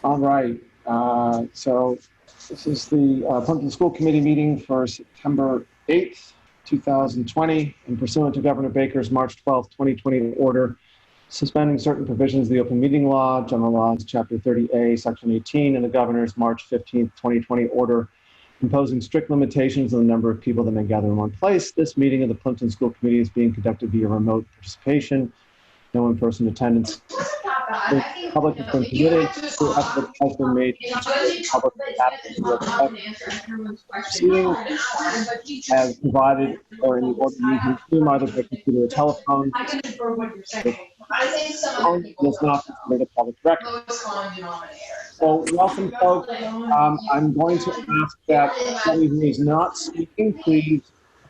All right. So this is the Plimpton School Committee meeting for September 8th, 2020, and pursuant to Governor Baker's March 12th, 2020 order, suspending certain provisions of the Open Meeting Law, General Laws, Chapter 30A, Section 18, and the Governor's March 15th, 2020 order imposing strict limitations on the number of people that may gather in one place. This meeting of the Plimpton School Committee is being conducted via remote participation. No in-person attendance. The public has been permitted to effort has been made to ensure the public adapted to proceedings as provided or in the order using Zoom either by computer or telephone. The phone is not considered a public record. So welcome, folks. I'm going to ask that somebody who is not speaking, please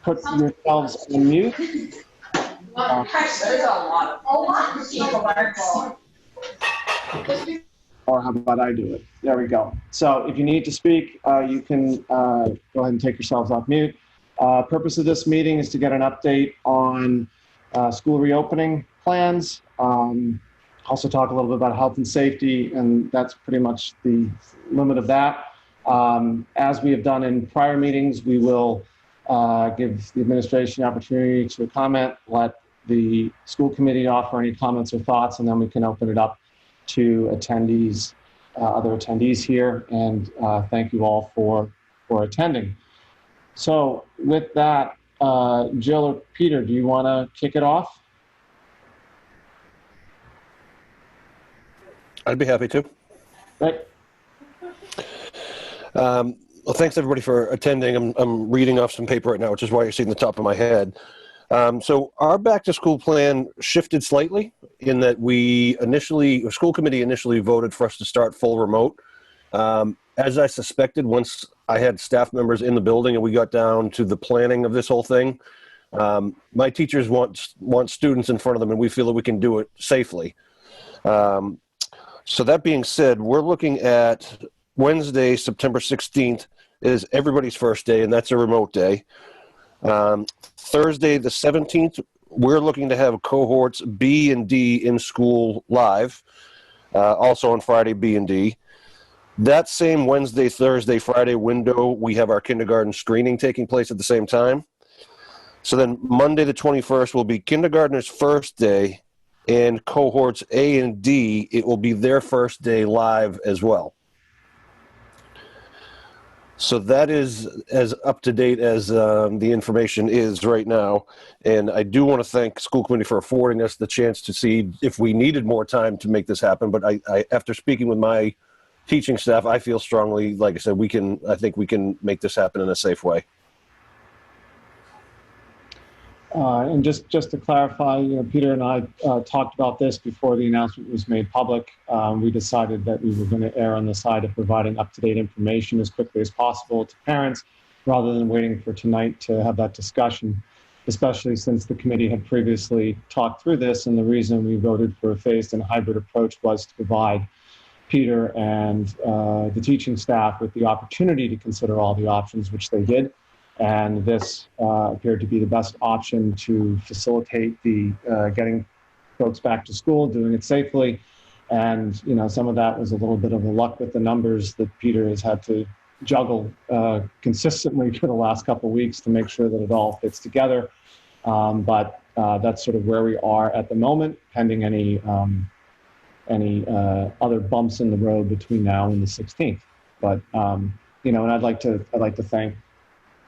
put yourselves on mute. There's a lot of people. Or how about I do it? There we go. So if you need to speak, you can go ahead and take yourselves off mute. Purpose of this meeting is to get an update on school reopening plans. Also talk a little bit about health and safety, and that's pretty much the limit of that. As we have done in prior meetings, we will give the administration the opportunity to comment, let the school committee offer any comments or thoughts, and then we can open it up to attendees, other attendees here, and thank you all for attending. So with that, Jill or Peter, do you want to kick it off? I'd be happy to. Right. Well, thanks everybody for attending. I'm reading off some paper right now, which is why you're seeing the top of my head. So our back to school plan shifted slightly in that the school committee initially voted for us to start full remote. As I suspected, once I had staff members in the building and we got down to the planning of this whole thing, my teachers want students in front of them, and we feel that we can do it safely. So that being said, we're looking at Wednesday, September 16th is everybody's first day, and that's a remote day. Thursday, the 17th, we're looking to have cohorts B and D in school live. Also on Friday, B and D. That same Wednesday, Thursday, Friday window, we have our kindergarten screening taking place at the same time. So then Monday, the 21st, will be kindergartners' first day, and cohorts A and D, it will be their first day live as well. So that is as up to date as the information is right now. And I do want to thank school committee for affording us the chance to see if we needed more time to make this happen. But I after speaking with my teaching staff, I feel strongly, like I said, I think we can make this happen in a safe way. And just to clarify, Peter and I talked about this before the announcement was made public. We decided that we were going to err on the side of providing up-to-date information as quickly as possible to parents, rather than waiting for tonight to have that discussion, especially since the committee had previously talked through this, and the reason we voted for a phased and hybrid approach was to provide Peter and the teaching staff with the opportunity to consider all the options, which they did. And this appeared to be the best option to facilitate the getting folks back to school, doing it safely. And, some of that was a little bit of a luck with the numbers that Peter has had to juggle consistently for the last couple of weeks to make sure that it all fits together. But that's sort of where we are at the moment, pending any other bumps in the road between now and the 16th. But, and I'd like to thank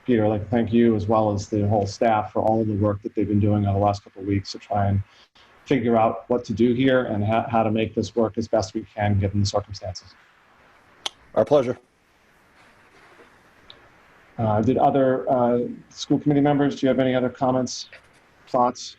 Peter, I'd like to thank you as well as the whole staff for all of the work that they've been doing over the last couple of weeks to try and figure out what to do here and how to make this work as best we can given the circumstances. Our pleasure. Did other school committee members, do you have any other comments, thoughts?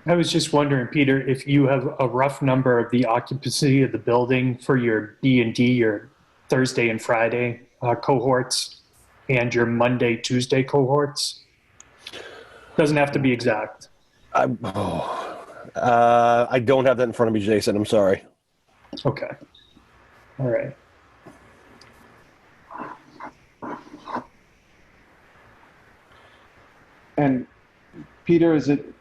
I was just wondering, Peter, if you have a rough number of the occupancy of the building for your B and D, your Thursday and Friday cohorts, and your Monday, Tuesday cohorts? Doesn't have to be exact. I don't have that in front of me, Jason. I'm sorry. Okay. All right. And Peter, is it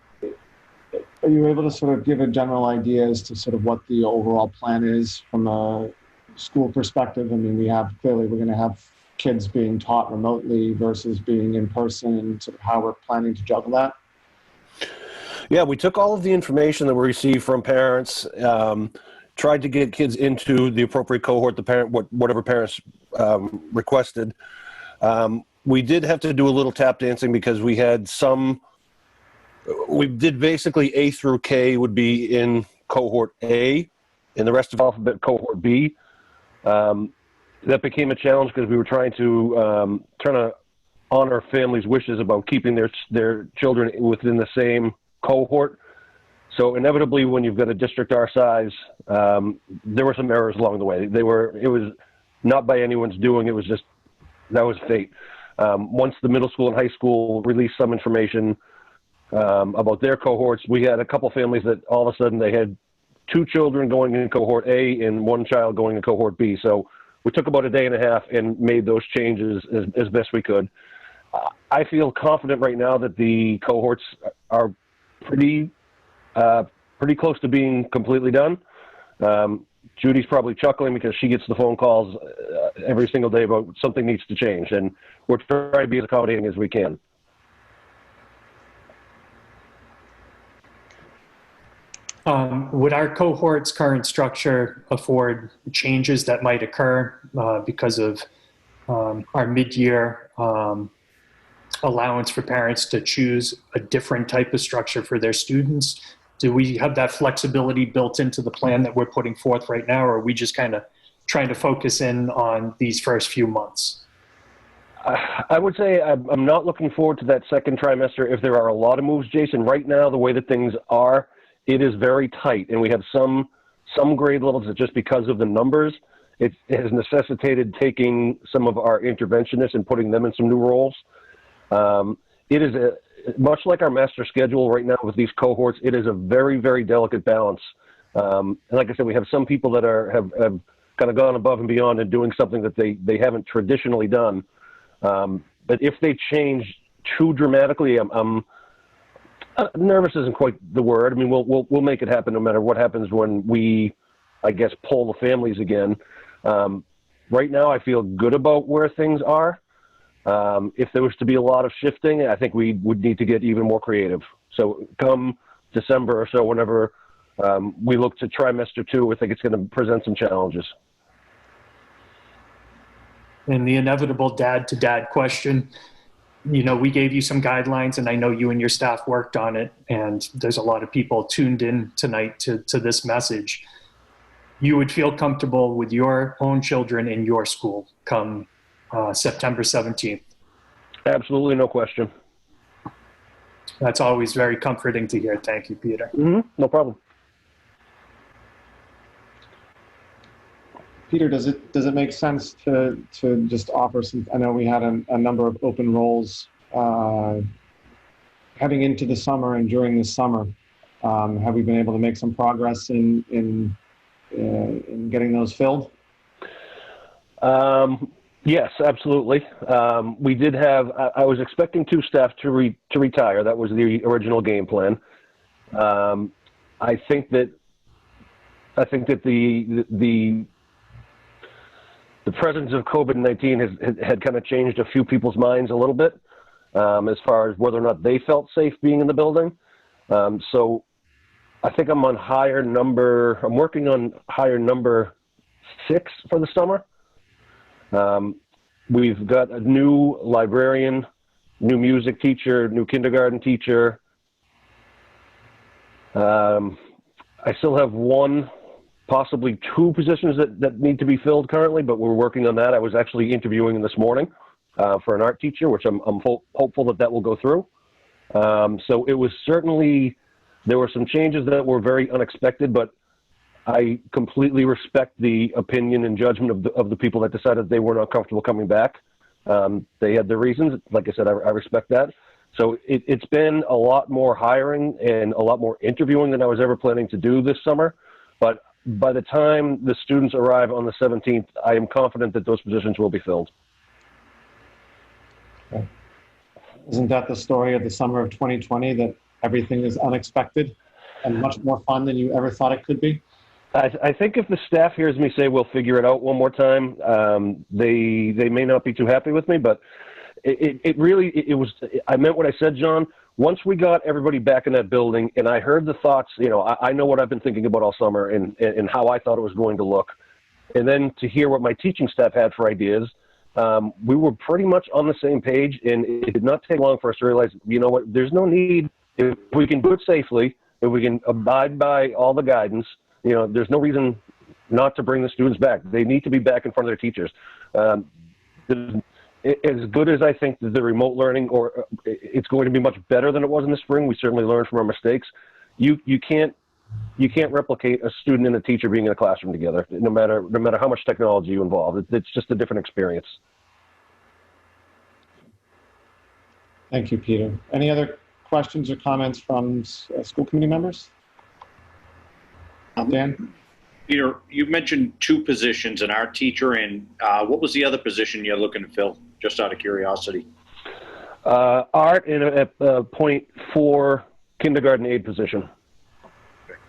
are you able to sort of give a general idea as to sort of what the overall plan is from a school perspective? I mean, we're going to have kids being taught remotely versus being in person, and sort of how we're planning to juggle that. Yeah, we took all of the information that we received from parents, tried to get kids into the appropriate cohort, whatever parents requested. We did have to do a little tap dancing because we did basically A through K would be in cohort A, and the rest of alphabet cohort B. That became a challenge because we were trying to honor families' wishes about keeping their children within the same cohort. So inevitably, when you've got a district our size, there were some errors along the way. It was not by anyone's doing. It was just, that was fate. Once the middle school and high school released some information about their cohorts, we had a couple families that all of a sudden they had 2 children going in cohort A and 1 child going in cohort B. So we took about a day and a half and made those changes as best we could. I feel confident right now that the cohorts are pretty close to being completely done. Judy's probably chuckling because she gets the phone calls every single day about something needs to change, and we're trying to be as accommodating as we can. Would our cohort's current structure afford changes that might occur because of our mid-year allowance for parents to choose a different type of structure for their students? Do we have that flexibility built into the plan that we're putting forth right now, or are we just kind of trying to focus in on these first few months? I would say I'm not looking forward to that second trimester if there are a lot of moves, Jason. Right now, the way that things are, it is very tight, and we have some grade levels that just because of the numbers, it has necessitated taking some of our interventionists and putting them in some new roles. It is much like our master schedule right now with these cohorts. It is a very, very delicate balance. And like I said, we have some people that have kind of gone above and beyond and doing something that they haven't traditionally done. But if they change too dramatically, I'm nervous isn't quite the word. I mean, we'll make it happen no matter what happens when we, I guess, pull the families again. Right now, I feel good about where things are. If there was to be a lot of shifting, I think we would need to get even more creative. So come December or so, whenever we look to trimester 2, I think it's going to present some challenges. And the inevitable dad-to-dad question, you know, we gave you some guidelines, and I know you and your staff worked on it, and there's a lot of people tuned in tonight to this message. You would feel comfortable with your own children in your school come September 17th? Absolutely, no question. That's always very comforting to hear. Thank you, Peter. Mm-hmm. No problem. Peter, does it make sense to just offer some? I know we had a number of open roles heading into the summer and during the summer. Have we been able to make some progress in getting those filled? Yes, absolutely. We did have. I was expecting 2 staff to retire. That was the original game plan. I think that the presence of COVID-19 had kind of changed a few people's minds a little bit as far as whether or not they felt safe being in the building. So I think I'm working on hire number 6 for the summer. We've got a new librarian, new music teacher, new kindergarten teacher. I still have 1, possibly 2 positions that need to be filled currently, but we're working on that. I was actually interviewing this morning for an art teacher, which I'm hopeful that will go through. So it was certainly, there were some changes that were very unexpected, but I completely respect the opinion and judgment of the people that decided they were not comfortable coming back. They had their reasons. Like I said, I respect that. So it's been a lot more hiring and a lot more interviewing than I was ever planning to do this summer. But by the time the students arrive on the 17th, I am confident that those positions will be filled. Okay. Isn't that the story of the summer of 2020, that everything is unexpected? and much more fun than you ever thought it could be? I think if the staff hears me say we'll figure it out one more time, they may not be too happy with me, but it was, I meant what I said, John. Once we got everybody back in that building and I heard the thoughts, I know what I've been thinking about all summer and how I thought it was going to look. And then to hear what my teaching staff had for ideas, we were pretty much on the same page, and it did not take long for us to realize, you know what, there's no need, if we can do it safely, if we can abide by all the guidance, there's no reason not to bring the students back. They need to be back in front of their teachers. As good as I think the remote learning, or it's going to be much better than it was in the spring, we certainly learned from our mistakes. You can't replicate a student and a teacher being in a classroom together, no matter how much technology you involve. It's just a different experience. Thank you, Peter. Any other questions or comments from school committee members? Dan? Peter, you mentioned 2 positions, an art teacher, and what was the other position you're looking to fill, just out of curiosity? Art in a .4 kindergarten aide position. Okay.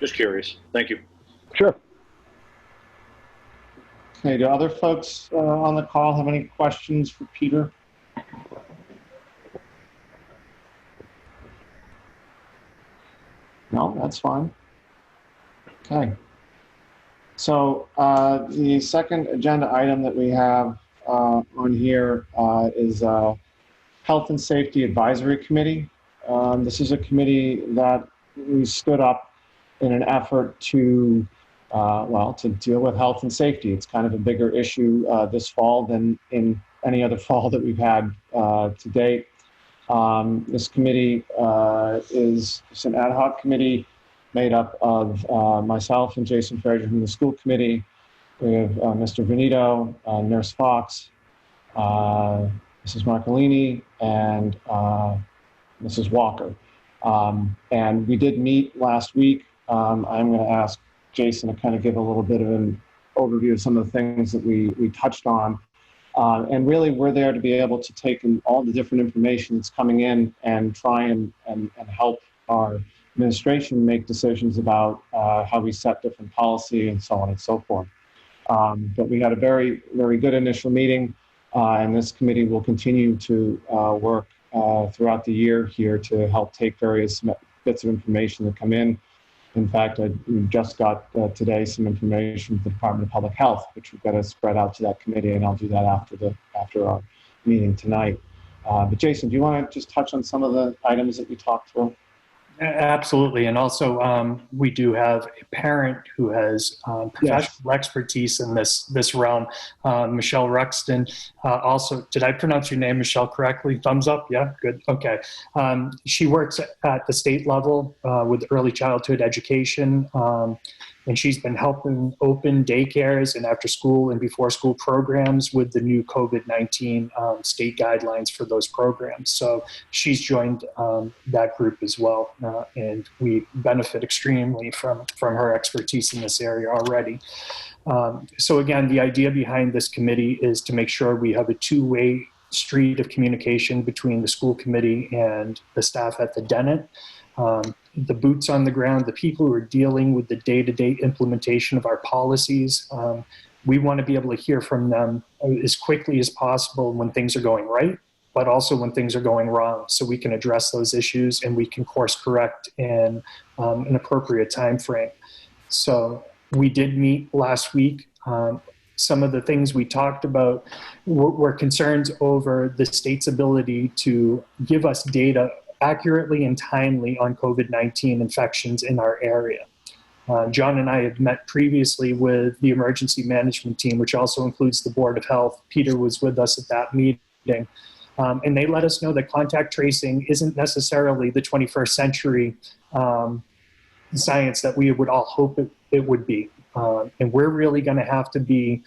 Just curious. Thank you. Sure. Okay, do other folks on the call have any questions for Peter? No, that's fine. Okay. So the second agenda item that we have on here is Health and Safety Advisory Committee. This is a committee that we stood up in an effort to, to deal with health and safety. It's kind of a bigger issue this fall than in any other fall that we've had to date. This committee is an ad hoc committee made up of myself and Jason Frazier from the school committee. We have Mr. Venito, Nurse Fox, Mrs. Marcolini, and Mrs. Walker. And we did meet last week. I'm going to ask Jason to kind of give a little bit of an overview of some of the things that we touched on. And really, we're there to be able to take in all the different information that's coming in and try and help our administration make decisions about how we set different policy and so on and so forth. But we had a very, very good initial meeting, and this committee will continue to work throughout the year here to help take various bits of information that come in. In fact, we just got today some information from the Department of Public Health, which we've got to spread out to that committee, and I'll do that after our meeting tonight. But Jason, do you want to just touch on some of the items that we talked through? Absolutely. And also, we do have a parent who has professional expertise in this realm, Michelle Ruxton. Also, did I pronounce your name, Michelle, correctly? Thumbs up? Yeah, good. Okay. She works at the state level with early childhood education, and she's been helping open daycares and after school and before school programs with the new COVID-19 state guidelines for those programs. So she's joined that group as well. And we benefit extremely from her expertise in this area already. So again, the idea behind this committee is to make sure we have a two-way street of communication between the school committee and the staff at the Dennett. The boots on the ground, the people who are dealing with the day-to-day implementation of our policies. We want to be able to hear from them as quickly as possible when things are going right, but also when things are going wrong, so we can address those issues and we can course correct in an appropriate time frame. So we did meet last week. Some of the things we talked about were concerns over the state's ability to give us data accurately and timely on COVID-19 infections in our area. John and I had met previously with the emergency management team, which also includes the Board of Health. Peter was with us at that meeting. And they let us know that contact tracing isn't necessarily the 21st century science that we would all hope it would be. And we're really going to have to be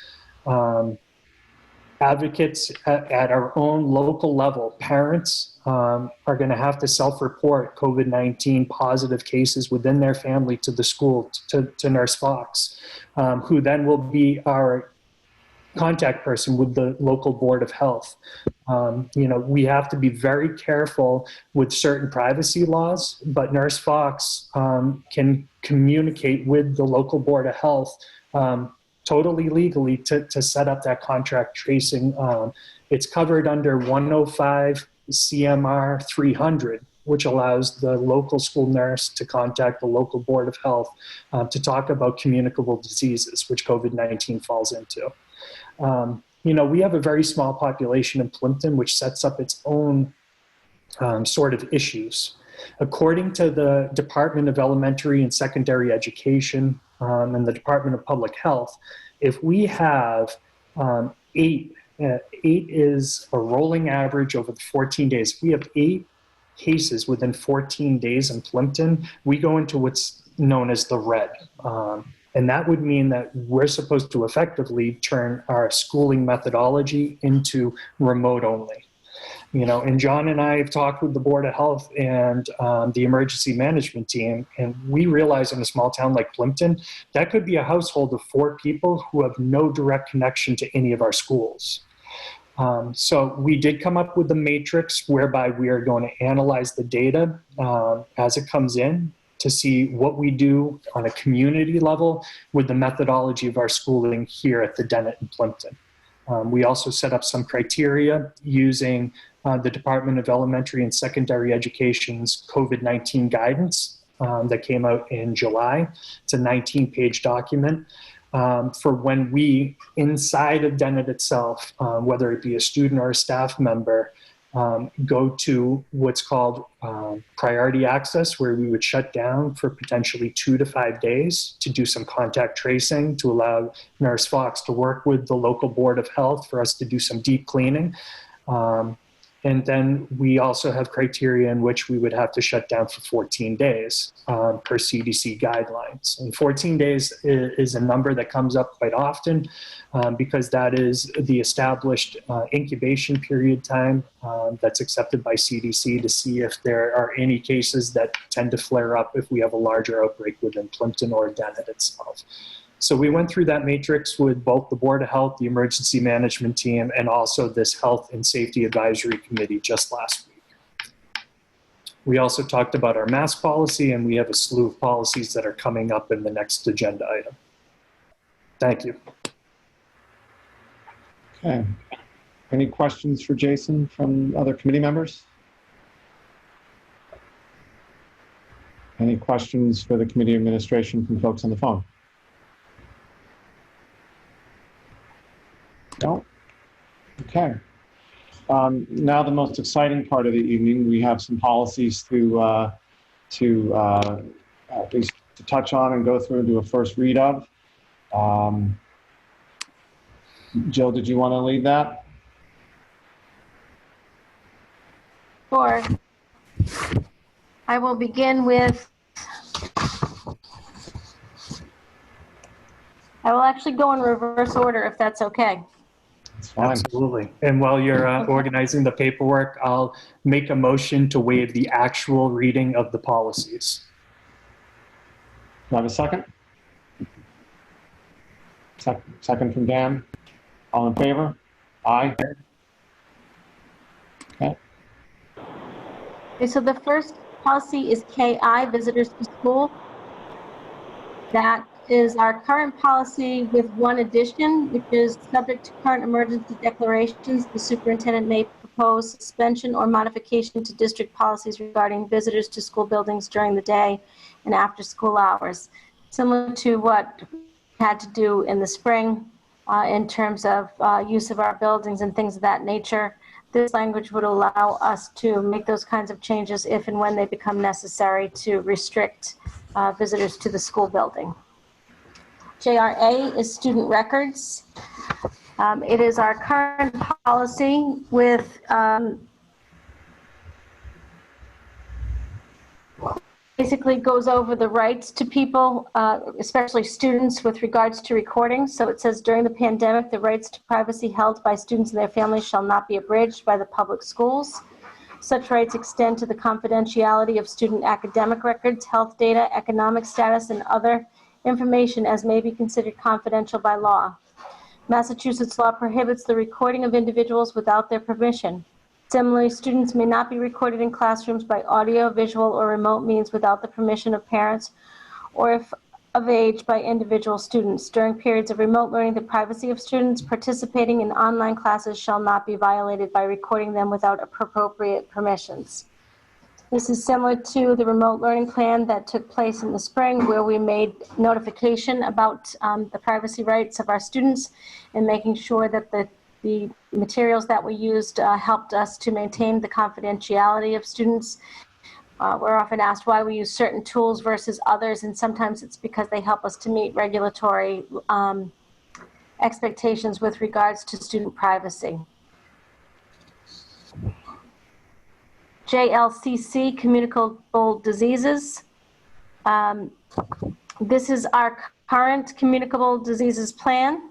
advocates at our own local level. Parents are going to have to self-report COVID-19 positive cases within their family to the school, to Nurse Fox, who then will be our contact person with the local board of health. We have to be very careful with certain privacy laws, but Nurse Fox can communicate with the local board of health totally legally to set up that contract tracing. It's covered under 105 CMR 300, which allows the local school nurse to contact the local board of health to talk about communicable diseases, which COVID-19 falls into. We have a very small population in Plimpton, which sets up its own sort of issues. According to the Department of Elementary and Secondary Education and the Department of Public Health, if we have 8 is a rolling average over the 14 days. If we have 8 cases within 14 days in Plimpton, we go into what's known as the red. And that would mean that we're supposed to effectively turn our schooling methodology into remote only. And John and I have talked with the Board of Health and the emergency management team, and we realize in a small town like Plimpton, that could be a household of 4 people who have no direct connection to any of our schools. So we did come up with a matrix whereby we are going to analyze the data as it comes in to see what we do on a community level with the methodology of our schooling here at the Dennett in Plimpton. We also set up some criteria using the Department of Elementary and Secondary Education's COVID-19 guidance that came out in July. It's a 19-page document for when we, inside of Dennett itself, whether it be a student or a staff member, go to what's called priority access, where we would shut down for potentially 2 to 5 days to do some contact tracing to allow Nurse Fox to work with the local board of health for us to do some deep cleaning. And then we also have criteria in which we would have to shut down for 14 days per CDC guidelines. And 14 days is a number that comes up quite often because that is the established incubation period time that's accepted by CDC to see if there are any cases that tend to flare up if we have a larger outbreak within Plimpton or Dennett itself. So we went through that matrix with both the Board of Health, the emergency management team, and also this Health and Safety Advisory Committee just last week. We also talked about our mask policy, and we have a slew of policies that are coming up in the next agenda item. Thank you. Okay. Any questions for Jason from other committee members? Any questions for the committee administration from folks on the phone? No? Okay. Now the most exciting part of the evening, we have some policies to at least to touch on and go through and do a first read of. Jill, did you want to lead that? Sure. I will begin with, I will actually go in reverse order if that's okay. It's fine. Absolutely. And while you're organizing the paperwork, I'll make a motion to waive the actual reading of the policies. Do I have a second? Second from Dan. All in favor? Aye. Okay. Okay, so the first policy is KI, visitors to school. That is our current policy with one addition, which is subject to current emergency declarations. The superintendent may propose suspension or modification to district policies regarding visitors to school buildings during the day and after school hours. Similar to what we had to do in the spring in terms of use of our buildings and things of that nature. This language would allow us to make those kinds of changes if and when they become necessary to restrict visitors to the school building. JRA is student records. It is our current policy with basically goes over the rights to people, especially students, with regards to recording. So it says during the pandemic, the rights to privacy held by students and their families shall not be abridged by the public schools. Such rights extend to the confidentiality of student academic records, health data, economic status, and other information as may be considered confidential by law. Massachusetts law prohibits the recording of individuals without their permission. Similarly, students may not be recorded in classrooms by audio, visual, or remote means without the permission of parents or, if of age, by individual students. During periods of remote learning, the privacy of students participating in online classes shall not be violated by recording them without appropriate permissions. This is similar to the remote learning plan that took place in the spring, where we made notification about the privacy rights of our students and making sure that the materials that we used helped us to maintain the confidentiality of students. We're often asked why we use certain tools versus others, and sometimes it's because they help us to meet regulatory expectations with regards to student privacy. JLCC, communicable diseases. This is our current communicable diseases plan,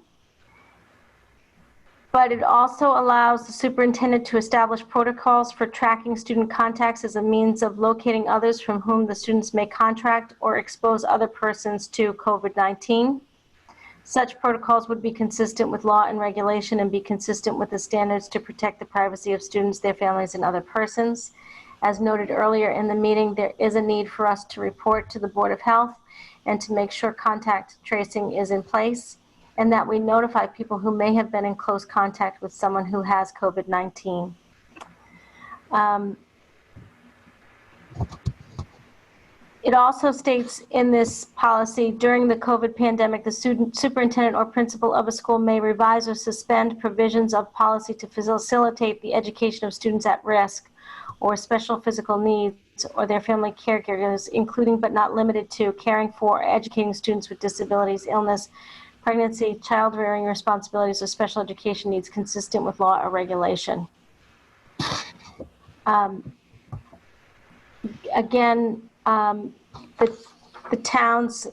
but it also allows the superintendent to establish protocols for tracking student contacts as a means of locating others from whom the students may contract or expose other persons to COVID-19. Such protocols would be consistent with law and regulation and be consistent with the standards to protect the privacy of students, their families, and other persons. As noted earlier in the meeting, there is a need for us to report to the Board of Health and to make sure contact tracing is in place, and that we notify people who may have been in close contact with someone who has COVID-19. It also states in this policy, during the COVID pandemic, the superintendent or principal of a school may revise or suspend provisions of policy to facilitate the education of students at risk or special physical needs or their family caregivers, including but not limited to caring for or educating students with disabilities, illness, pregnancy, child rearing responsibilities, or special education needs consistent with law or regulation. Again, the towns,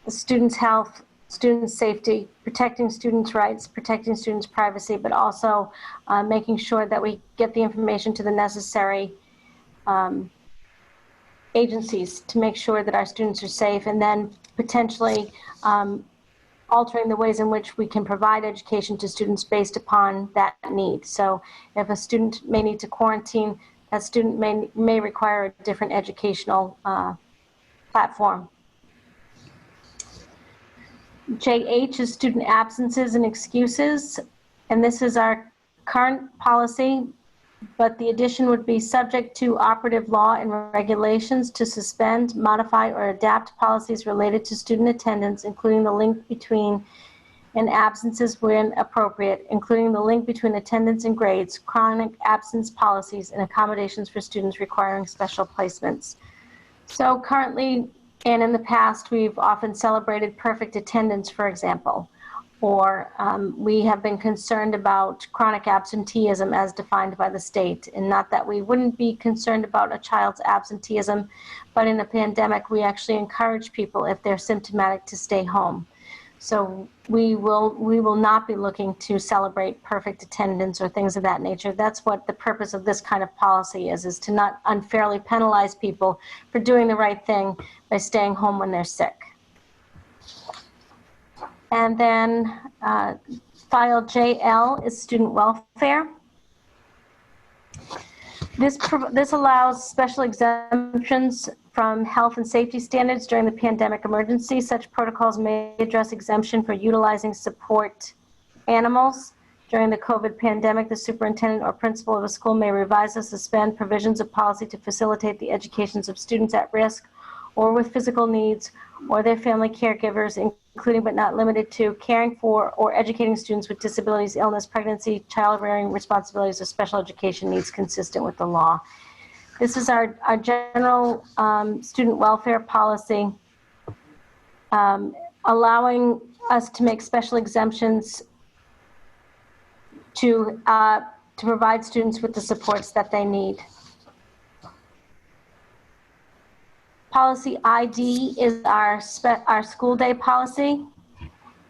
the students' health, students' safety, protecting students' rights, protecting students' privacy, but also making sure that we get the information to the necessary agencies to make sure that our students are safe, and then potentially altering the ways in which we can provide education to students based upon that need. So if a student may need to quarantine, that student may require a different educational platform. JH is student absences and excuses, and this is our current policy, but the addition would be subject to operative law and regulations to suspend, modify, or adapt policies related to student attendance, including the link between and absences when appropriate, including the link between attendance and grades, chronic absence policies, and accommodations for students requiring special placements. So currently, and in the past, we've often celebrated perfect attendance, for example, or we have been concerned about chronic absenteeism as defined by the state. And not that we wouldn't be concerned about a child's absenteeism, but in a pandemic, we actually encourage people, if they're symptomatic, to stay home. So we will not be looking to celebrate perfect attendance or things of that nature. That's what the purpose of this kind of policy is to not unfairly penalize people for doing the right thing by staying home when they're sick. And then file JL is student welfare. This allows special exemptions from health and safety standards during the pandemic emergency. Such protocols may address exemption for utilizing support animals. During the COVID pandemic, the superintendent or principal of a school may revise or suspend provisions of policy to facilitate the educations of students at risk or with physical needs or their family caregivers, including but not limited to caring for or educating students with disabilities, illness, pregnancy, child rearing responsibilities, or special education needs consistent with the law. This is our general student welfare policy, allowing us to make special exemptions to provide students with the supports that they need. Policy ID is our school day policy,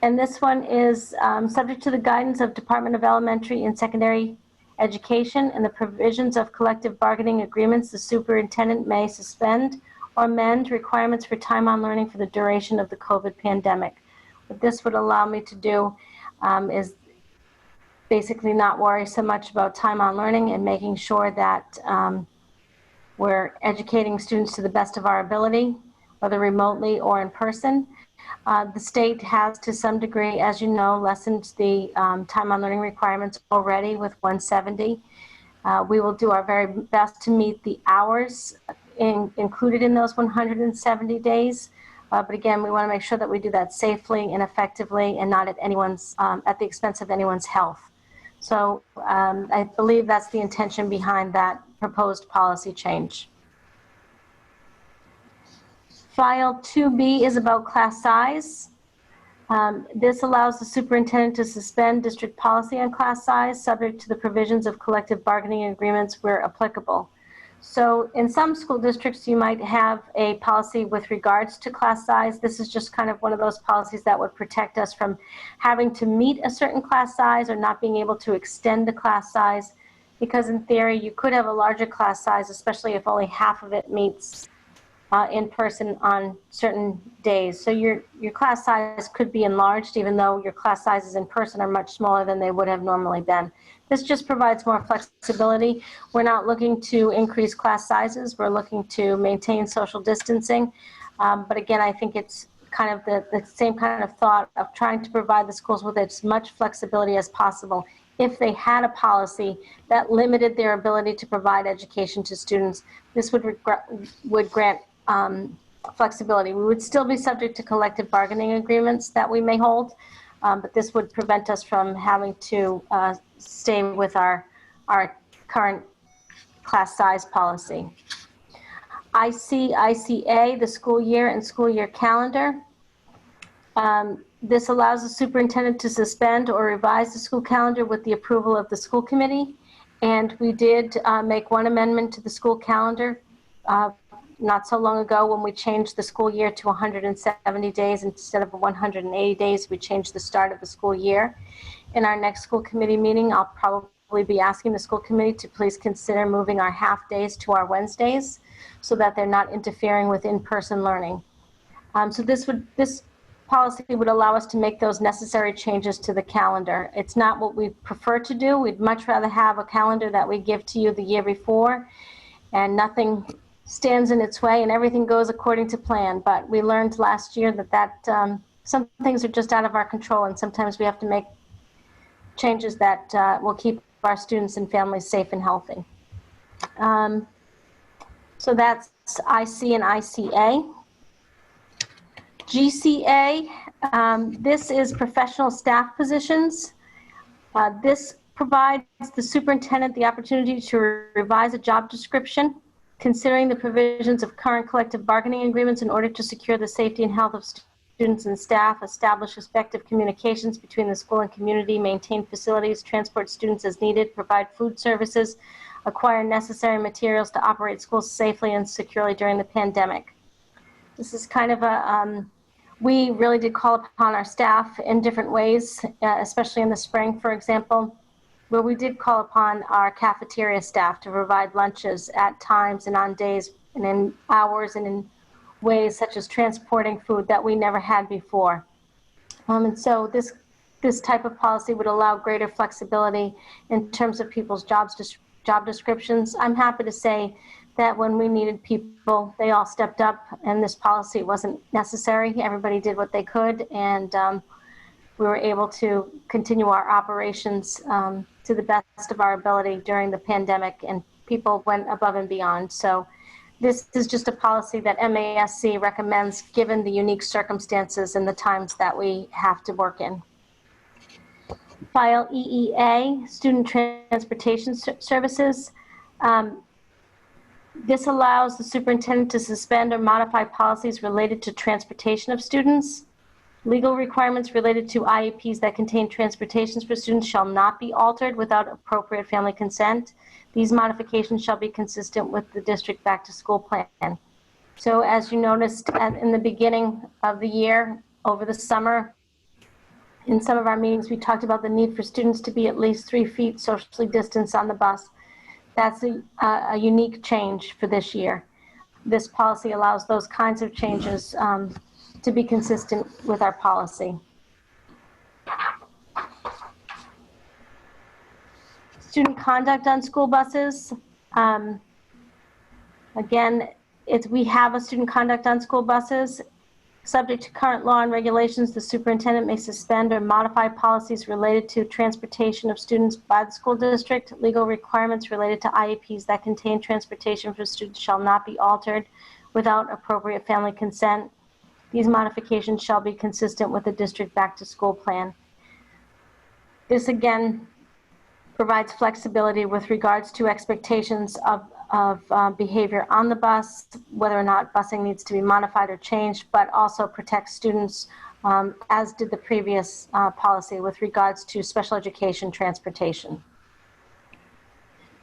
and this one is subject to the guidance of Department of Elementary and Secondary Education and the provisions of collective bargaining agreements. The superintendent may suspend or amend requirements for time on learning for the duration of the COVID pandemic. What this would allow me to do is basically not worry so much about time on learning and making sure that we're educating students to the best of our ability, whether remotely or in person. The state has, to some degree, as you know, lessened the time on learning requirements already with 170. We will do our very best to meet the hours included in those 170 days. But again, we want to make sure that we do that safely and effectively and not at at the expense of anyone's health. So I believe that's the intention behind that proposed policy change. File 2B is about class size. This allows the superintendent to suspend district policy on class size, subject to the provisions of collective bargaining agreements where applicable. So in some school districts, you might have a policy with regards to class size. This is just kind of one of those policies that would protect us from having to meet a certain class size or not being able to extend the class size, because in theory, you could have a larger class size, especially if only half of it meets in person on certain days. So your class size could be enlarged, even though your class sizes in person are much smaller than they would have normally been. This just provides more flexibility. We're not looking to increase class sizes. We're looking to maintain social distancing. But again, I think it's kind of the same kind of thought of trying to provide the schools with as much flexibility as possible. If they had a policy that limited their ability to provide education to students, this would grant flexibility. We would still be subject to collective bargaining agreements that we may hold, but this would prevent us from having to stay with our current class size policy. ICA, the school year and school year calendar. This allows the superintendent to suspend or revise the school calendar with the approval of the school committee. And we did make one amendment to the school calendar not so long ago when we changed the school year to 170 days instead of 180 days. We changed the start of the school year. In our next school committee meeting, I'll probably be asking the school committee to please consider moving our half days to our Wednesdays so that they're not interfering with in-person learning. So this policy would allow us to make those necessary changes to the calendar. It's not what we prefer to do. We'd much rather have a calendar that we give to you the year before and nothing stands in its way and everything goes according to plan. But we learned last year that some things are just out of our control, and sometimes we have to make changes that will keep our students and families safe and healthy. So that's IC and ICA. GCA, this is professional staff positions. This provides the superintendent the opportunity to revise a job description, considering the provisions of current collective bargaining agreements in order to secure the safety and health of students and staff, establish effective communications between the school and community, maintain facilities, transport students as needed, provide food services, acquire necessary materials to operate schools safely and securely during the pandemic. This is kind of we really did call upon our staff in different ways, especially in the spring, for example, where we did call upon our cafeteria staff to provide lunches at times and on days and in hours and in ways such as transporting food that we never had before. And so this type of policy would allow greater flexibility in terms of people's job descriptions. I'm happy to say that when we needed people, they all stepped up and this policy wasn't necessary. Everybody did what they could, and we were able to continue our operations to the best of our ability during the pandemic, and people went above and beyond. So this is just a policy that MASC recommends given the unique circumstances and the times that we have to work in. File EEA, Student Transportation Services. This allows the superintendent to suspend or modify policies related to transportation of students. Legal requirements related to IEPs that contain transportations for students shall not be altered without appropriate family consent. These modifications shall be consistent with the district back to school plan. So as you noticed in the beginning of the year, over the summer, in some of our meetings, we talked about the need for students to be at least 3 feet socially distanced on the bus. That's a unique change for this year. This policy allows those kinds of changes to be consistent with our policy. Student conduct on school buses. Again, we have a student conduct on school buses. Subject to current law and regulations, the superintendent may suspend or modify policies related to transportation of students by the school district. Legal requirements related to IEPs that contain transportation for students shall not be altered without appropriate family consent. These modifications shall be consistent with the district back-to-school plan. This again provides flexibility with regards to expectations of behavior on the bus, whether or not busing needs to be modified or changed, but also protects students, as did the previous policy with regards to special education transportation.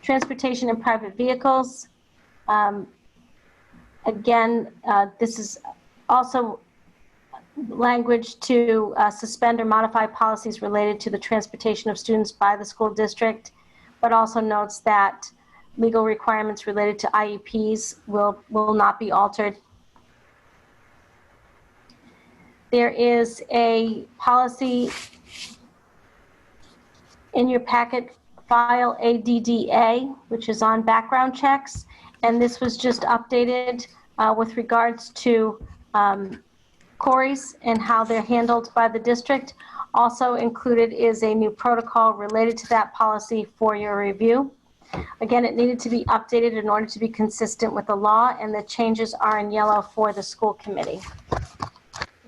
Transportation in private vehicles. Again, this is also language to suspend or modify policies related to the transportation of students by the school district, but also notes that legal requirements related to IEPs will not be altered. There is a policy in your packet file, ADDA, which is on background checks, and this was just updated with regards to queries and how they're handled by the district. Also included is a new protocol related to that policy for your review. Again, it needed to be updated in order to be consistent with the law, and the changes are in yellow for the school committee. The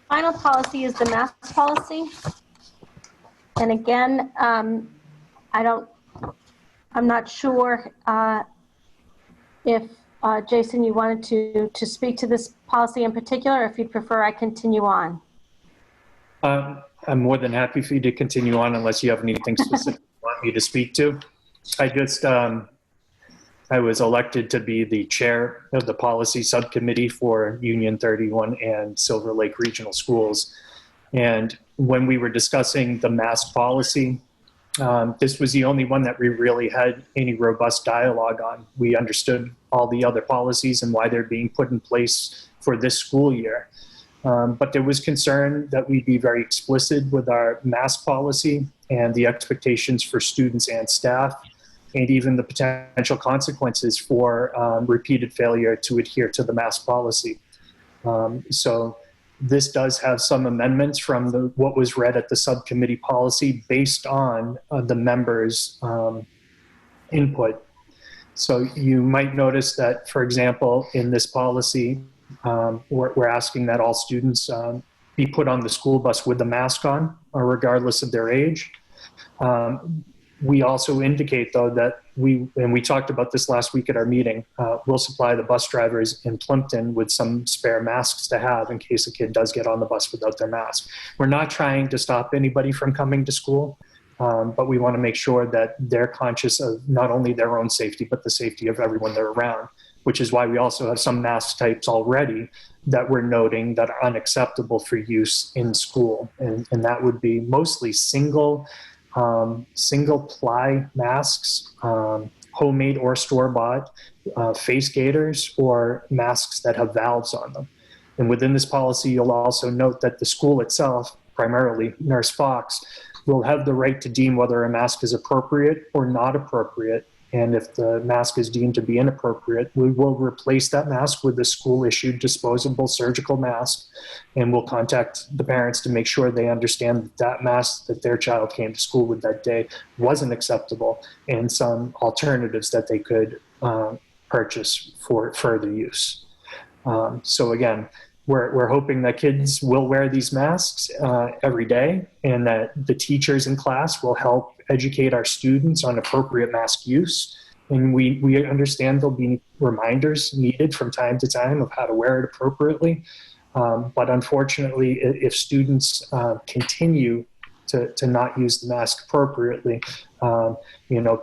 final policy is the mask policy. And again, I'm not sure if Jason, you wanted to speak to this policy in particular, or if you'd prefer I continue on. I'm more than happy for you to continue on unless you have anything specific you want me to speak to. I was elected to be the chair of the policy subcommittee for Union 31 and Silver Lake Regional Schools. And when we were discussing the mask policy, this was the only one that we really had any robust dialogue on. We understood all the other policies and why they're being put in place for this school year. But there was concern that we be very explicit with our mask policy and the expectations for students and staff, and even the potential consequences for repeated failure to adhere to the mask policy. So this does have some amendments from what was read at the subcommittee policy based on the members' input. So you might notice that, for example, in this policy, we're asking that all students be put on the school bus with a mask on, regardless of their age. We also indicate, though, that we talked about this last week at our meeting, we'll supply the bus drivers in Plimpton with some spare masks to have in case a kid does get on the bus without their mask. We're not trying to stop anybody from coming to school, but we want to make sure that they're conscious of not only their own safety, but the safety of everyone they're around, which is why we also have some mask types already that we're noting that are unacceptable for use in school. And that would be mostly single ply masks, homemade or store-bought, face gaiters, or masks that have valves on them. And within this policy, you'll also note that the school itself, primarily Nurse Fox, will have the right to deem whether a mask is appropriate or not appropriate. And if the mask is deemed to be inappropriate, we will replace that mask with a school-issued disposable surgical mask, and we'll contact the parents to make sure they understand that that mask that their child came to school with that day wasn't acceptable, and some alternatives that they could purchase for further use. So again, we're hoping that kids will wear these masks every day, and that the teachers in class will help educate our students on appropriate mask use. And we understand there'll be reminders needed from time to time of how to wear it appropriately. But unfortunately, if students continue to not use the mask appropriately,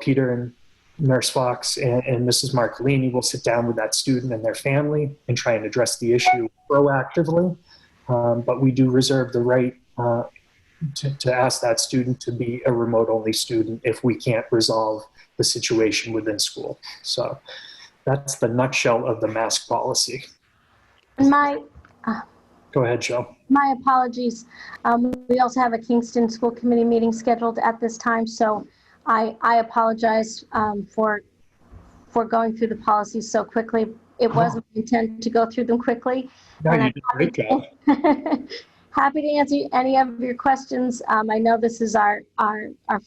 Peter and Nurse Fox and Mrs. Marcolini will sit down with that student and their family and try and address the issue proactively. But we do reserve the right to ask that student to be a remote-only student if we can't resolve the situation within school. So that's the nutshell of the mask policy. Go ahead, Joe. My apologies. We also have a Kingston School Committee meeting scheduled at this time, so I apologize for going through the policies so quickly. It wasn't my intent to go through them quickly. No, And you I'm did a great job. happy to answer any of your questions. I know this is our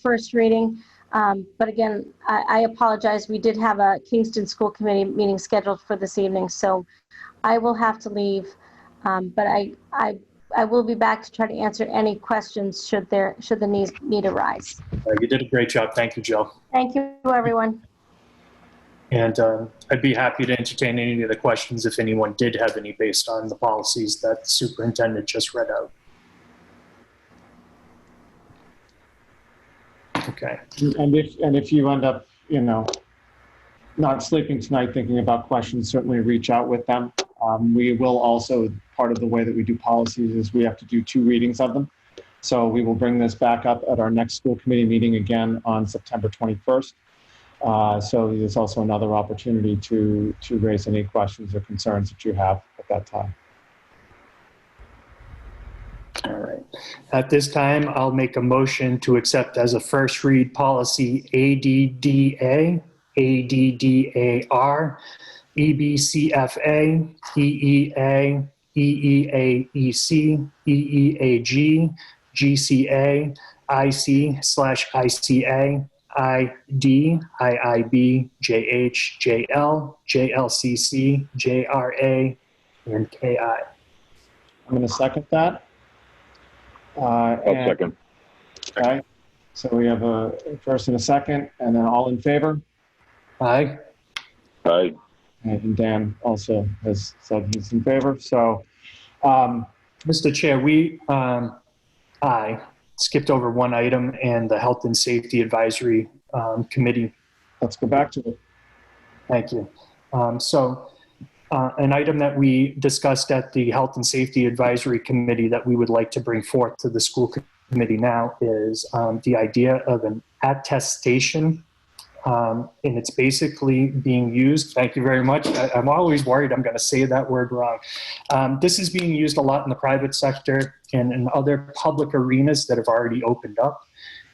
first reading, but again, I apologize. We did have a Kingston School Committee meeting scheduled for this evening, so I will have to leave. But I will be back to try to answer any questions should the need arise. You did a great job. Thank you, Jill. Thank you, everyone. And I'd be happy to entertain any of the questions if anyone did have any based on the policies that the superintendent just read out. Okay. And if you end up, not sleeping tonight thinking about questions, certainly reach out with them. We will also, part of the way that we do policies is we have to do 2 readings of them. So we will bring this back up at our next school committee meeting again on September 21st. So there's also another opportunity to raise any questions or concerns that you have at that time. All right. At this time, I'll make a motion to accept as a first read policy ADDA, ADDAR, EBCFA, EEA, EEAEC, EEAG, GCA, IC/ICA, ID, IIB, JH, JL, JLCC, JRA, and KI. I'm going to second that. I'll second. Okay. So we have a first and a second, and then all in favor? Aye. Aye. And Dan also has said he's in favor. So, Mr. Chair, I skipped over one item, and the Health and Safety Advisory Committee. let's go back to it. Thank you. An item that we discussed at the Health and Safety Advisory Committee that we would like to bring forth to the school committee now is the idea of an attestation. And it's basically being used. Thank you very much. I'm always worried I'm going to say that word wrong. This is being used a lot in the private sector and in other public arenas that have already opened up.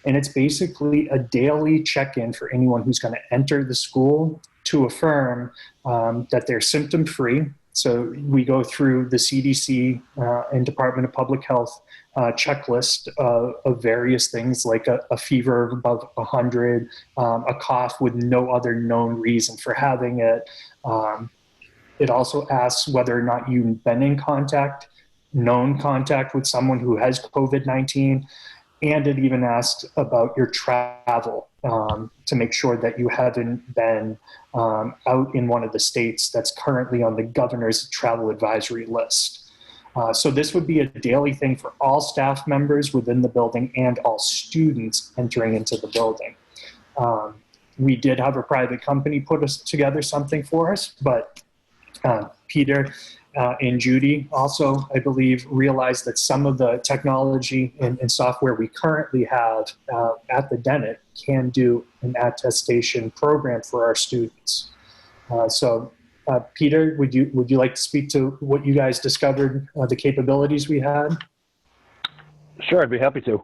And it's basically a daily check-in for anyone who's going to enter the school to affirm that they're symptom-free. So we go through the CDC and Department of Public Health checklist of various things like a fever above 100, a cough with no other known reason for having it. It also asks whether or not you've been in known contact with someone who has COVID-19. And it even asks about your travel to make sure that you haven't been out in one of the states that's currently on the governor's travel advisory list. So this would be a daily thing for all staff members within the building and all students entering into the building. We did have a private company put together something for us, but Peter and Judy also, I believe, realized that some of the technology and software we currently have at the Dennett can do an attestation program for our students. Peter, would you like to speak to what you guys discovered, the capabilities we had? Sure, I'd be happy to.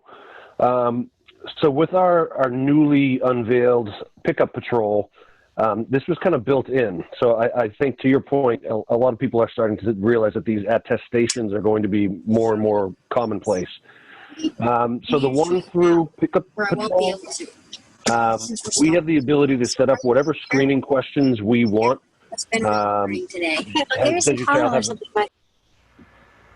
So with our newly unveiled pickup patrol, this was kind of built in. So I think to your point, a lot of people are starting to realize that these attestations are going to be more and more commonplace. So the one through pickup patrol, we have the ability to set up whatever screening questions we want.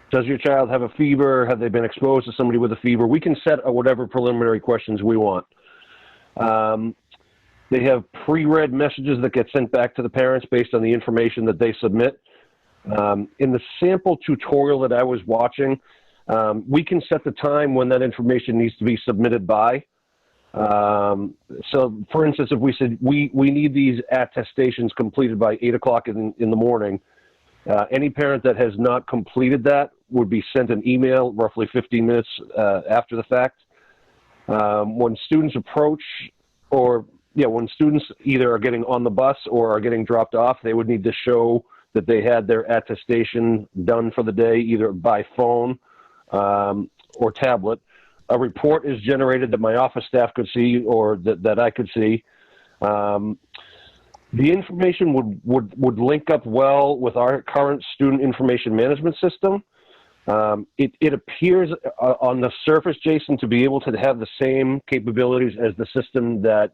Does your child have a fever? Have they been exposed to somebody with a fever? We can set whatever preliminary questions we want. They have pre-read messages that get sent back to the parents based on the information that they submit. In the sample tutorial that I was watching, we can set the time when that information needs to be submitted by. So, for instance, if we said we need these attestations completed by 8 o'clock in the morning, any parent that has not completed that would be sent an email roughly 15 minutes after the fact. When students approach when students either are getting on the bus or are getting dropped off, they would need to show that they had their attestation done for the day, either by phone or tablet. a report is generated that my office staff could see or that I could see. The information would link up well with our current student information management system. It appears on the surface, Jason, to be able to have the same capabilities as the system that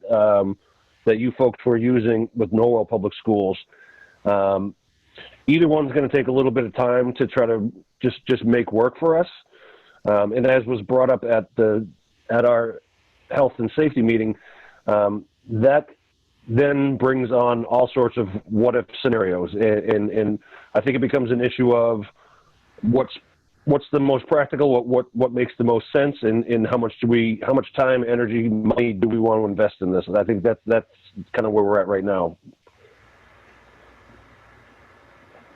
that you folks were using with Norwell Public Schools. Either one's going to take a little bit of time to try to just make work for us. And as was brought up at our health and safety meeting, that then brings on all sorts of what if scenarios. And I think it becomes an issue of what's the most practical, what makes the most sense, and how much time, energy, money do we want to invest in this? And I think that's kind of where we're at right now.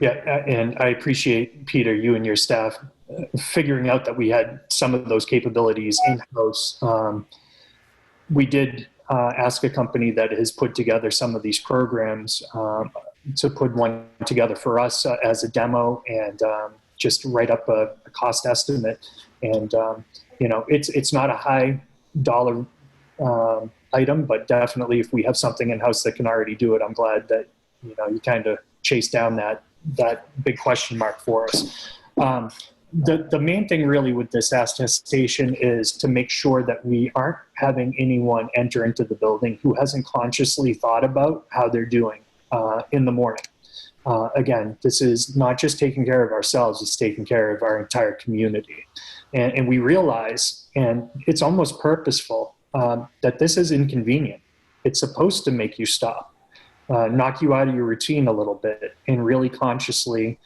Yeah, and I appreciate, Peter, you and your staff figuring out that we had some of those capabilities in-house. We did ask a company that has put together some of these programs to put one together for us as a demo and just write up a cost estimate. And, you know, it's not a high dollar item, but definitely if we have something in-house that can already do it, I'm glad that, you know, you kind of chase down that big question mark for us. The main thing really with this attestation is to make sure that we aren't having anyone enter into the building who hasn't consciously thought about how they're doing in the morning. Again, this is not just taking care of ourselves, it's taking care of our entire community. And we realize, and it's almost purposeful, that this is inconvenient. It's supposed to make you stop. Knock you out of your routine a little bit and really consciously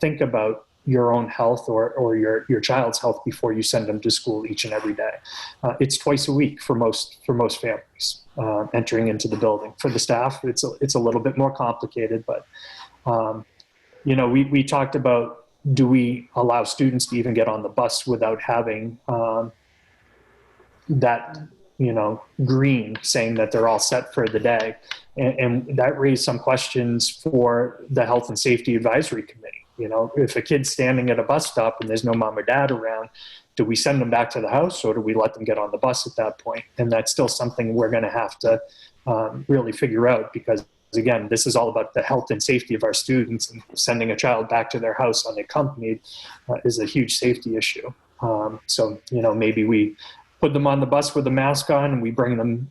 think about your own health or your child's health before you send them to school each and every day. It's twice a week for most families entering into the building. For the staff, it's a little bit more complicated, but you know, we talked about, do we allow students to even get on the bus without having that, you know, green saying that they're all set for the day. And that raised some questions for the Health and Safety Advisory Committee. You know, if a kid's standing at a bus stop and there's no mom or dad around, do we send them back to the house or do we let them get on the bus at that point? And that's still something we're going to have to really figure out, because again, this is all about the health and safety of our students, and sending a child back to their house unaccompanied is a huge safety issue. So, you know, maybe we put them on the bus with a mask on and we bring them,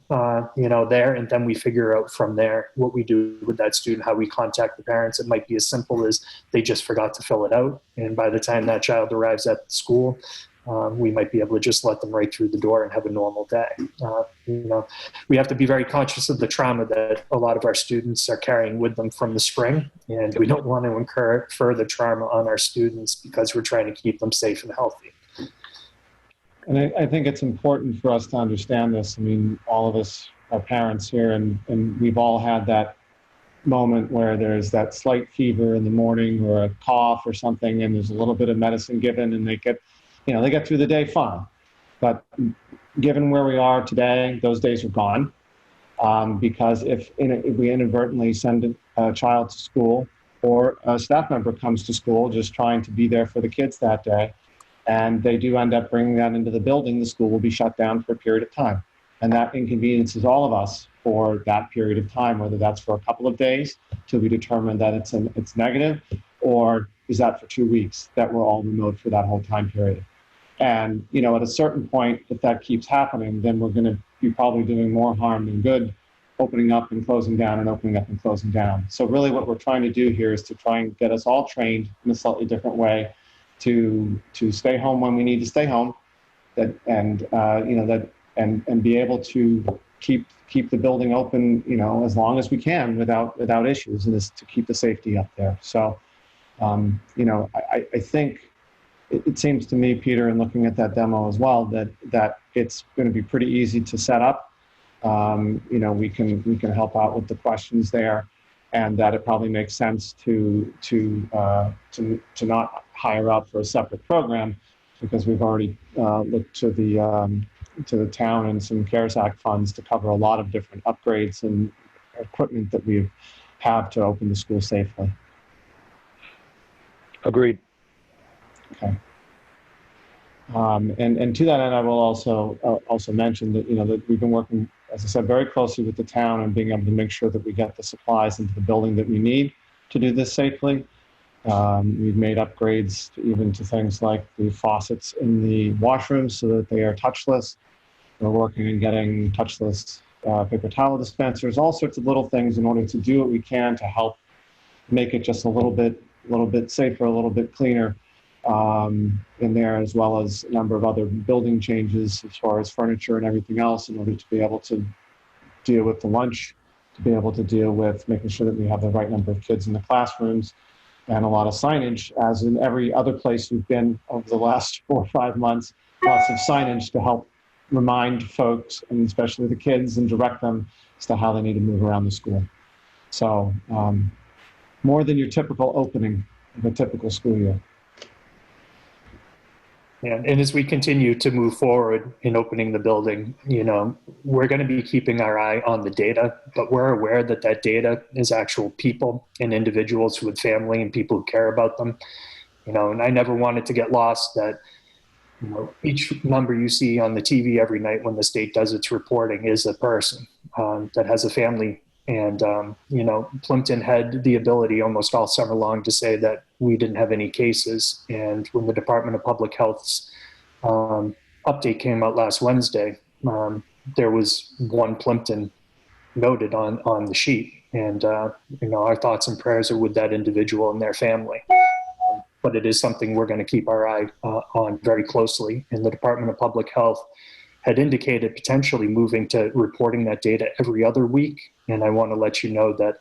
you know, there, and then we figure out from there what we do with that student, how we contact the parents. It might be as simple as they just forgot to fill it out, and by the time that child arrives at school, we might be able to just let them right through the door and have a normal day. You know, we have to be very conscious of the trauma that a lot of our students are carrying with them from the spring, and we don't want to incur further trauma on our students because we're trying to keep them safe and healthy. And I think it's important for us to understand this. I mean, all of us are parents here, and we've all had that moment where there's that slight fever in the morning or a cough or something, and there's a little bit of medicine given, and they get through the day fine. But given where we are today, those days are gone, because if we inadvertently send a child to school, or a staff member comes to school just trying to be there for the kids that day, and they do end up bringing that into the building, the school will be shut down for a period of time. And that inconveniences all of us for that period of time, whether that's for a couple of days till we determine that it's negative, or is that for 2 weeks that we're all remote for that whole time period. And, you know, at a certain point, if that keeps happening, then we're going to be probably doing more harm than good, opening up and closing down and opening up and closing down. So really what we're trying to do here is to try and get us all trained in a slightly different way to stay home when we need to stay home, and be able to keep the building open, you know, as long as we can without issues, and is to keep the safety up there. So, you know, I think it seems to me, Peter, in looking at that demo as well, that it's going to be pretty easy to set up. You know, we can help out with the questions there, and that it probably makes sense to not hire out for a separate program, because we've already looked to the town and some CARES Act funds to cover a lot of different upgrades and equipment that we have to open the school safely. Agreed. Okay. And to that end, I will also mention that, that we've been working, as I said, very closely with the town and being able to make sure that we get the supplies into the building that we need to do this safely. We've made upgrades even to things like the faucets in the washrooms so that they are touchless. We're working on getting touchless paper towel dispensers, all sorts of little things in order to do what we can to help make it just a little bit safer, a little bit cleaner in there, as well as a number of other building changes as far as furniture and everything else in order to be able to deal with the lunch, to be able to deal with making sure that we have the right number of kids in the classrooms, and a lot of signage, as in every other place we've been over the last 4 or 5 months, lots of signage to help remind folks, and especially the kids, and direct them as to how they need to move around the school. So more than your typical opening of a typical school year. Yeah, and as we continue to move forward in opening the building, we're going to be keeping our eye on the data, but we're aware that that data is actual people and individuals with family and people who care about them. And I never want it to get lost that each number you see on the TV every night when the state does its reporting is a person that has a family. And, Plimpton had the ability almost all summer long to say that we didn't have any cases. And when the Department of Public Health's update came out last Wednesday, there was one Plimpton noted on the sheet. And, our thoughts and prayers are with that individual and their family. But it is something we're going to keep our eye on very closely. And the Department of Public Health had indicated potentially moving to reporting that data every other week. And I want to let you know that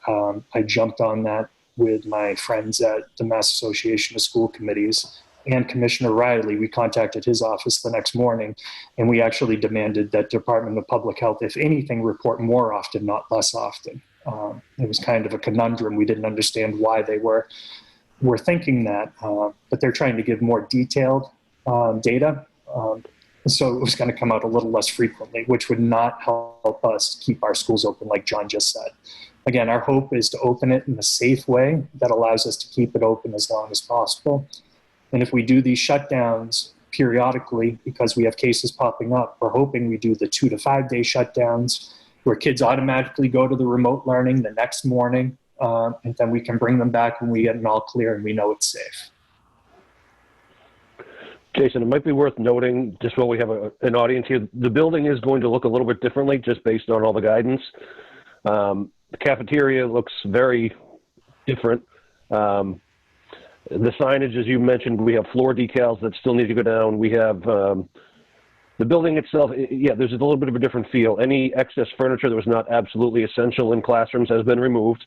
I jumped on that with my friends at the Mass Association of School Committees and Commissioner Riley. We contacted his office the next morning, and we actually demanded that Department of Public Health, if anything, report more often, not less often. It was kind of a conundrum. We didn't understand why they were thinking that, but they're trying to give more detailed data. So it was going to come out a little less frequently, which would not help us keep our schools open, like John just said. Again, our hope is to open it in a safe way that allows us to keep it open as long as possible. And if we do these shutdowns periodically, because we have cases popping up, we're hoping we do the 2 to 5 day shutdowns where kids automatically go to the remote learning the next morning, and then we can bring them back when we get an all clear and we know it's safe. Jason, it might be worth noting, just while we have an audience here, the building is going to look a little bit differently just based on all the guidance. The cafeteria looks very different. The signage, as you mentioned, we have floor decals that still need to go down. We have the building itself, there's a little bit of a different feel. Any excess furniture that was not absolutely essential in classrooms has been removed.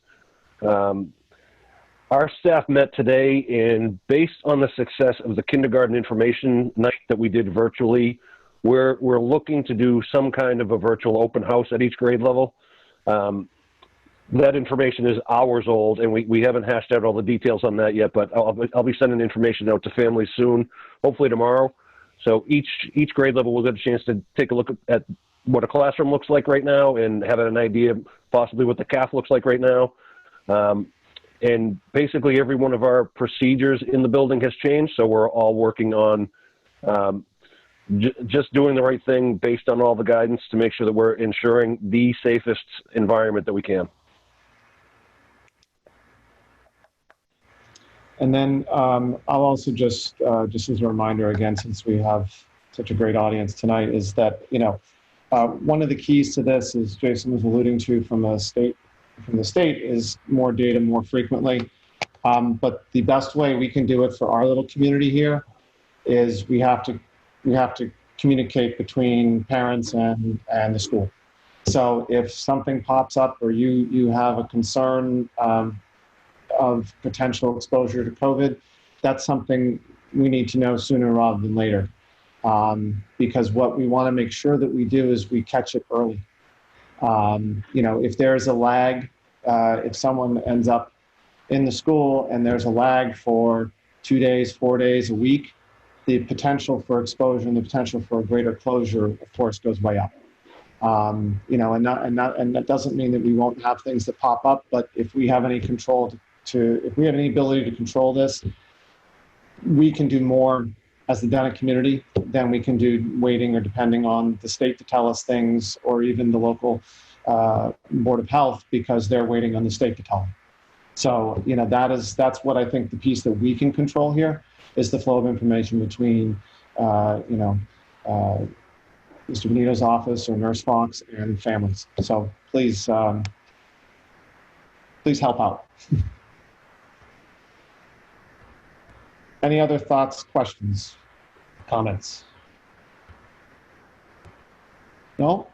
Our staff met today, and based on the success of the kindergarten information night that we did virtually, we're looking to do some kind of a virtual open house at each grade level. That information is hours old, and we haven't hashed out all the details on that yet, but I'll be sending information out to families soon, hopefully tomorrow. So each grade level will get a chance to take a look at what a classroom looks like right now and have an idea possibly what the CAF looks like right now. And basically every one of our procedures in the building has changed, so we're all working on just doing the right thing based on all the guidance to make sure that we're ensuring the safest environment that we can. And then I'll also just as a reminder again, since we have such a great audience tonight, is that one of the keys to this, as Jason was alluding to from the state, is more data more frequently. But the best way we can do it for our little community here is we have to communicate between parents and the school. So if something pops up or you have a concern of potential exposure to COVID, that's something we need to know sooner rather than later. Because what we want to make sure that we do is we catch it early. If there's a lag, if someone ends up in the school and there's a lag for 2 days, 4 days, a week, the potential for exposure and the potential for a greater closure, of course, goes way up. And that doesn't mean that we won't have things that pop up, but if we have any control if we have any ability to control this, we can do more as the Dennett community, then we can do waiting or depending on the state to tell us things, or even the local Board of Health, because they're waiting on the state to tell them. So, you know, that's what I think the piece that we can control here is the flow of information between, Mr. Benito's office or Nurse Fox and families. So please, please help out. Any other thoughts, questions, comments? No?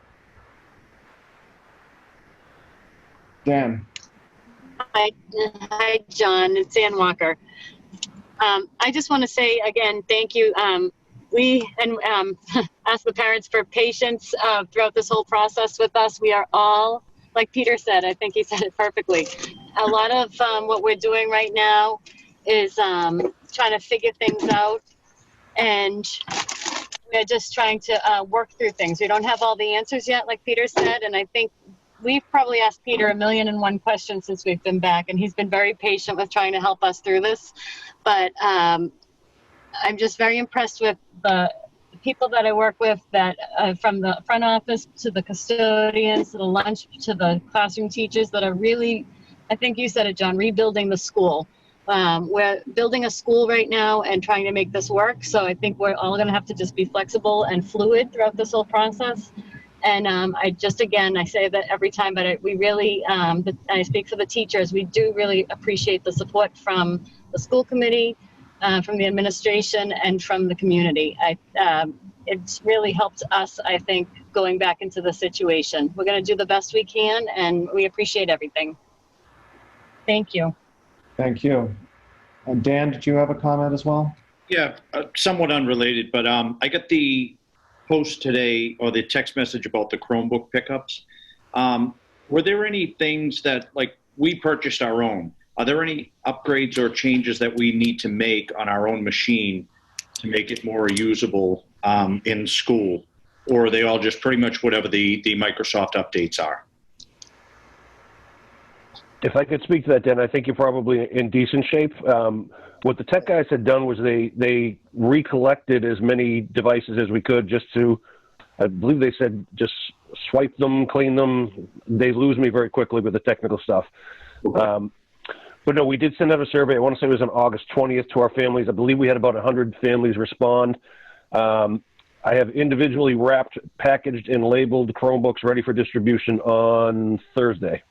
Dan? Hi, John. It's Ann Walker. I just want to say again, thank you. We ask the parents for patience throughout this whole process with us. We are all, like Peter said, I think he said it perfectly. A lot of what we're doing right now is trying to figure things out, and we're just trying to work through things. We don't have all the answers yet, like Peter said, and I think we've probably asked Peter 1,000,001 questions since we've been back, and he's been very patient with trying to help us through this. But I'm just very impressed with the people that I work with, that from the front office to the custodians to the lunch to the classroom teachers that are really, I think you said it, John, rebuilding the school. We're building a school right now and trying to make this work. So I think we're all going to have to just be flexible and fluid throughout this whole process. And I just, again, I say that every time, but we really, I speak for the teachers, we do really appreciate the support from the school committee, from the administration, and from the community. It's really helped us, I think, going back into the situation. We're going to do the best we can, and we appreciate everything. Thank you. Thank you. And Dan, did you have a comment as well? Yeah, somewhat unrelated, but I got the post today, or the text message about the Chromebook pickups. Were there any things that, like, we purchased our own? Are there any upgrades or changes that we need to make on our own machine to make it more usable in school? Or are they all just pretty much whatever the Microsoft updates are? If I could speak to that, Dan, I think you're probably in decent shape. What the tech guys had done was they recollected as many devices as we could, just to, I believe they said, just swipe them, clean them. They lose me very quickly with the technical stuff. Okay. But no, we did send out a survey. I want to say it was on August 20th to our families. I believe we had about 100 families respond. I have individually wrapped, packaged, and labeled Chromebooks ready for distribution on Thursday.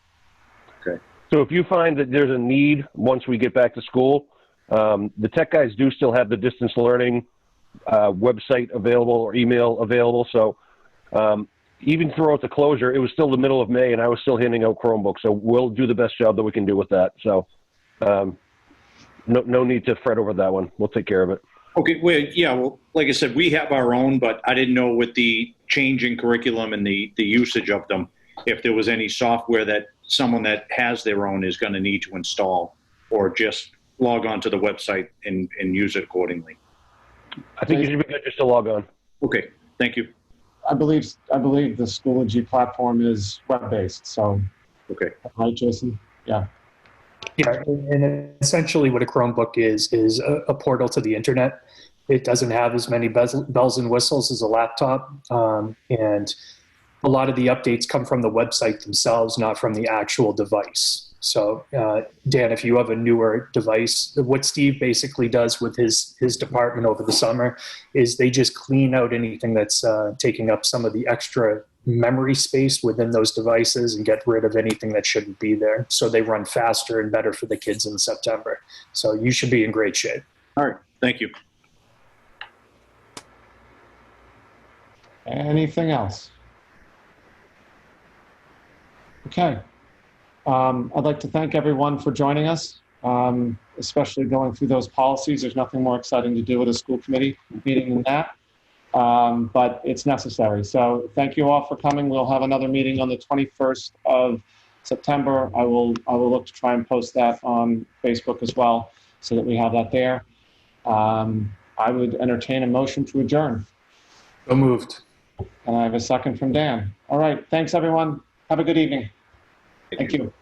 Okay. So if you find that there's a need once we get back to school, the tech guys do still have the distance learning website available or email available. So even throughout the closure, it was still the middle of May, and I was still handing out Chromebooks. So we'll do the best job that we can do with that. So no need to fret over that one. We'll take care of it. Okay, well, yeah, well, like I said, we have our own, but I didn't know with the change in curriculum and the usage of them, if there was any software that someone that has their own is going to need to install, or just log on to the website and use it accordingly. I think you should be good just to log on. Okay, thank you. I believe the Schoology platform is web-based. So, okay. Right, Jason? Yeah. Yeah, and essentially what a Chromebook is a portal to the internet. It doesn't have as many bells and whistles as a laptop, and a lot of the updates come from the website themselves, not from the actual device. So, Dan, if you have a newer device, what Steve basically does with his department over the summer is they just clean out anything that's taking up some of the extra memory space within those devices and get rid of anything that shouldn't be there. So they run faster and better for the kids in September. So you should be in great shape. All right, thank you. Anything else? Okay. I'd like to thank everyone for joining us, especially going through those policies. There's nothing more exciting to do at a school committee meeting than that, but it's necessary. So thank you all for coming. We'll have another meeting on the 21st of September. I will look to try and post that on Facebook as well, so that we have that there. I would entertain a motion to adjourn. So moved. And I have a second from Dan. All right. Thanks, everyone. Have a good evening. Thank you.